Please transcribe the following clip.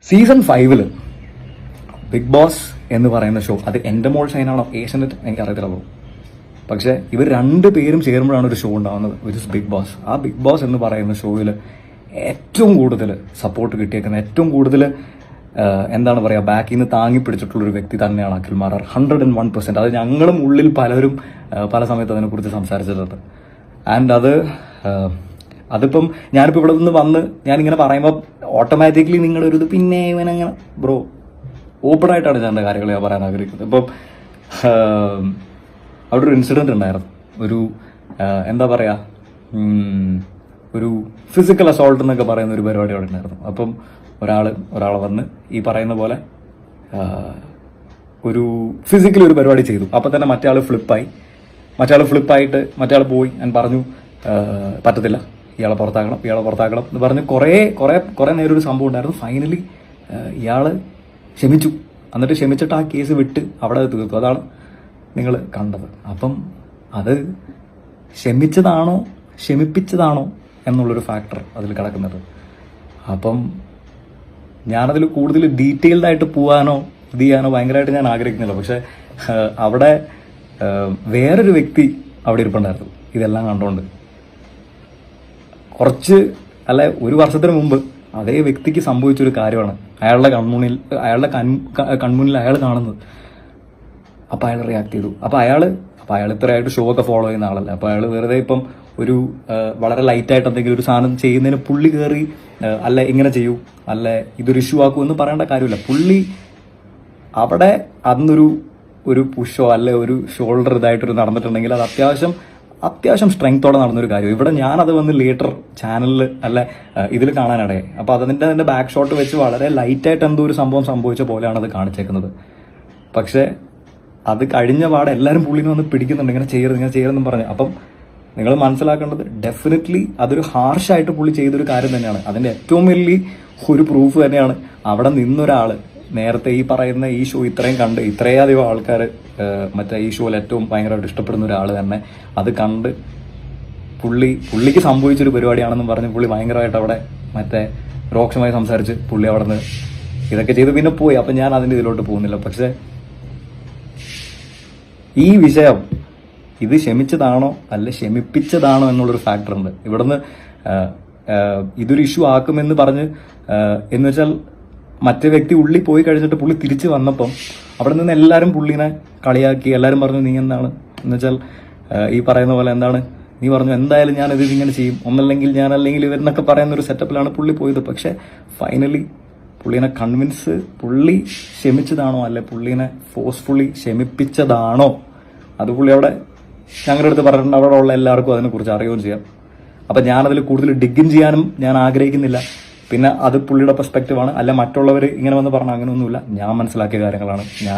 Season 5 big boss എന്ന് പറയുന്ന show, അത് എൻ്റെ മോൾ ഷൈനാണോ ഏഷ്യനെറ്റ് എനിക്കറിയത്തില്ല, പക്ഷെ ഇവർ രണ്ടുപേരും ചേരുമ്പോഴാണ് ഒരു ഷോ ഉണ്ടാകുന്നത്, വിച്ച് ഇസ് ബിഗ് ബോസ്. ആ ബിഗ് ബോസ് എന്ന് പറയുന്ന ഷോയിൽ ഏറ്റവും കൂടുതൽ സപ്പോർട്ട് കിട്ടിയേക്കുന്ന, ഏറ്റവും കൂടുതൽ എന്താണ് പറയുക, ബാക്കിൽ നിന്ന് താങ്ങി പിടിച്ചിട്ടുള്ളൊരു വ്യക്തി തന്നെയാണ് അഖിൽ മാരാർ. 101%. അത് ഞങ്ങളും ഉള്ളിൽ പലരും പല സമയത്ത് അതിനെക്കുറിച്ച് സംസാരിച്ചിട്ടുണ്ട്. ആൻഡ് അതിപ്പം ഞാനിപ്പോൾ ഇവിടെ നിന്ന് വന്ന് ഞാനിങ്ങനെ പറയുമ്പോൾ ഓട്ടോമാറ്റിക്കലി നിങ്ങളുടെ ഒരു ഇത് പിന്നെ ഇവനങ്ങനെ ബ്രോ ഓപ്പണായിട്ടാണ് ഞാൻ എൻ്റെ കാര്യങ്ങൾ ഞാൻ പറയാൻ ആഗ്രഹിക്കുന്നത്. ഇപ്പം അവിടെ ഒരു ഇൻസിഡൻറ്റ് ഉണ്ടായിരുന്നു. ഒരു എന്താ പറയുക, ഒരു ഫിസിക്കൽ അസോൾട്ട് എന്നൊക്കെ പറയുന്ന ഒരു പരിപാടി അവിടെ ഉണ്ടായിരുന്നു. അപ്പം ഒരാളെ വന്ന് ഈ പറയുന്ന പോലെ ഒരു ഫിസിക്കലി ഒരു പരിപാടി ചെയ്തു. അപ്പം തന്നെ മറ്റേ ആൾ ഫ്ലിപ്പായിട്ട് മറ്റേ ആൾ പോയി ഞാൻ പറഞ്ഞു പറ്റത്തില്ല, ഇയാളെ പുറത്താക്കണം എന്ന് പറഞ്ഞ് കുറേ നേരം ഒരു സംഭവം ഉണ്ടായിരുന്നു. ഫൈനലി ഇയാൾ ക്ഷമിച്ചു. എന്നിട്ട് ക്ഷമിച്ചിട്ട് ആ കേസ് വിട്ട് അവിടെ തീർത്തു. അതാണ് നിങ്ങൾ കണ്ടത്. അപ്പം അത് ക്ഷമിച്ചതാണോ ക്ഷമിപ്പിച്ചതാണോ എന്നുള്ളൊരു ഫാക്ടർ അതിൽ കിടക്കുന്നത്. അപ്പം ഞാനതിൽ കൂടുതൽ ഡീറ്റെയിൽഡായിട്ട് പോകാനോ ഇത് ചെയ്യാനോ ഭയങ്കരമായിട്ട് ഞാൻ ആഗ്രഹിക്കുന്നില്ല. പക്ഷെ അവിടെ വേറൊരു വ്യക്തി അവിടെ ഇരിപ്പുണ്ടായിരുന്നു ഇതെല്ലാം കണ്ടുകൊണ്ട്. ഒരു വർഷത്തിന് മുമ്പ് അതേ വ്യക്തിക്ക് സംഭവിച്ചൊരു കാര്യമാണ് അയാളുടെ കൺമുന്നിൽ അയാൾ കാണുന്നത്. അപ്പം അയാൾ റിയാക്ട് ചെയ്തു. അപ്പം അയാൾ ഇത്രയായിട്ട് ഷോ ഒക്കെ ഫോളോ ചെയ്യുന്ന ആളല്ല. അപ്പം അയാൾ വെറുതെ ഇപ്പം ഒരു വളരെ ലൈറ്റായിട്ട് എന്തെങ്കിലും ഒരു സാധനം ചെയ്യുന്നതിന് പുള്ളി കയറി അല്ല ഇങ്ങനെ ചെയ്യൂ, അല്ല ഇതൊരു ഇഷ്യൂ ആക്കൂ എന്ന് പറയേണ്ട കാര്യമില്ല. പുള്ളി അവിടെ അന്നൊരു പുഷോ അല്ലെ ഒരു ഷോൾഡർ ഇതായിട്ടൊരു നടന്നിട്ടുണ്ടെങ്കിൽ അത് അത്യാവശ്യം സ്ട്രെങ്ത്തോടെ നടന്നൊരു കാര്യം. ഇവിടെ ഞാനത് വന്ന് ലേറ്റർ ചാനലിൽ അല്ല ഇതിൽ കാണാനിടയായി. അപ്പോൾ അതിൻ്റെ ബാക്ക് ഷോട്ട് വെച്ച് വളരെ ലൈറ്റായിട്ട് എന്തോ ഒരു സംഭവം സംഭവിച്ച പോലെയാണ് അത് കാണിച്ചേക്കുന്നത്. പക്ഷേ അത് കഴിഞ്ഞ പാടെ എല്ലാവരും പുള്ളിനെ വന്ന് പിടിക്കുന്നുണ്ട്, ഇങ്ങനെ ചെയ്യരുതെന്നും പറഞ്ഞു. അപ്പം നിങ്ങൾ മനസ്സിലാക്കേണ്ടത് ഡെഫിനറ്റ്ലി അതൊരു ഹാർഷായിട്ട് പുള്ളി ചെയ്തൊരു കാര്യം തന്നെയാണ്. അതിൻ്റെ ഏറ്റവും വലിയ ഒരു പ്രൂഫ് തന്നെയാണ് അവിടെ നിന്നൊരാൾ നേരത്തെ ഈ പറയുന്ന ഈ ഷോ ഇത്രയും കണ്ട് ഇത്രയധികം ആൾക്കാർ മറ്റേ ഈ ഷോയിൽ ഏറ്റവും ഭയങ്കരമായിട്ട് ഇഷ്ടപ്പെടുന്ന ഒരാൾ തന്നെ അത് കണ്ട് പുള്ളിക്ക് സംഭവിച്ചൊരു പരിപാടിയാണെന്നും പറഞ്ഞ് പുള്ളി ഭയങ്കരമായിട്ട് അവിടെ മറ്റേ രോക്ഷമായി സംസാരിച്ച് പുള്ളി അവിടെ നിന്ന് ഇതൊക്കെ ചെയ്ത് പിന്നെ പോയി. അപ്പം ഞാൻ അതിൻ്റെ ഇതിലോട്ട് പോകുന്നില്ല. പക്ഷേ ഈ വിഷയം ഇത് ക്ഷമിച്ചതാണോ അല്ല ക്ഷമിപ്പിച്ചതാണോ എന്നുള്ളൊരു ഫാക്ടർ ഉണ്ട്. ഇവിടുന്ന് ഇതൊരു ഇഷ്യൂ ആക്കുമെന്ന് പറഞ്ഞ് എന്ന് വെച്ചാൽ മറ്റേ വ്യക്തി ഉള്ളിൽ പോയി കഴിഞ്ഞിട്ട് പുള്ളി തിരിച്ച് വന്നപ്പം അവിടെ നിന്ന് എല്ലാവരും പുള്ളിനെ കളിയാക്കി. എല്ലാവരും പറഞ്ഞു നീ എന്താണ് എന്ന് വെച്ചാൽ ഈ പറയുന്ന പോലെ എന്താണ് നീ പറഞ്ഞു എന്തായാലും ഞാനിത് ഇങ്ങനെ ചെയ്യും, അല്ലെങ്കിൽ ഇവരെന്നൊക്കെ പറയുന്നൊരു സെറ്റപ്പിലാണ് പുള്ളി പോയത്. പക്ഷെ ഫൈനലി പുള്ളീനെ കൺവിൻസ് പുള്ളി ക്ഷമിച്ചതാണോ അല്ലെ പുള്ളീനെ ഫോഴ്സ്ഫുള്ളി ക്ഷമിപ്പിച്ചതാണോ അത് പുള്ളി അവിടെ ഞങ്ങളുടെ അടുത്ത് പറഞ്ഞിട്ടുണ്ട്. അവിടെ ഉള്ള എല്ലാവർക്കും അതിനെക്കുറിച്ച് അറിയുകയും ചെയ്യാം. അപ്പം ഞാനതിൽ കൂടുതൽ ഡിഗിൻ ചെയ്യാനും ഞാൻ ആഗ്രഹിക്കുന്നില്ല. പിന്നെ അത് പുള്ളിയുടെ പെർസ്പെക്റ്റീവാണ്. അല്ല മറ്റുള്ളവർ ഇങ്ങനെ വന്ന് പറഞ്ഞാൽ അങ്ങനെയൊന്നുമില്ല. ഞാൻ മനസ്സിലാക്കിയ കാര്യങ്ങളാണ് ഞാൻ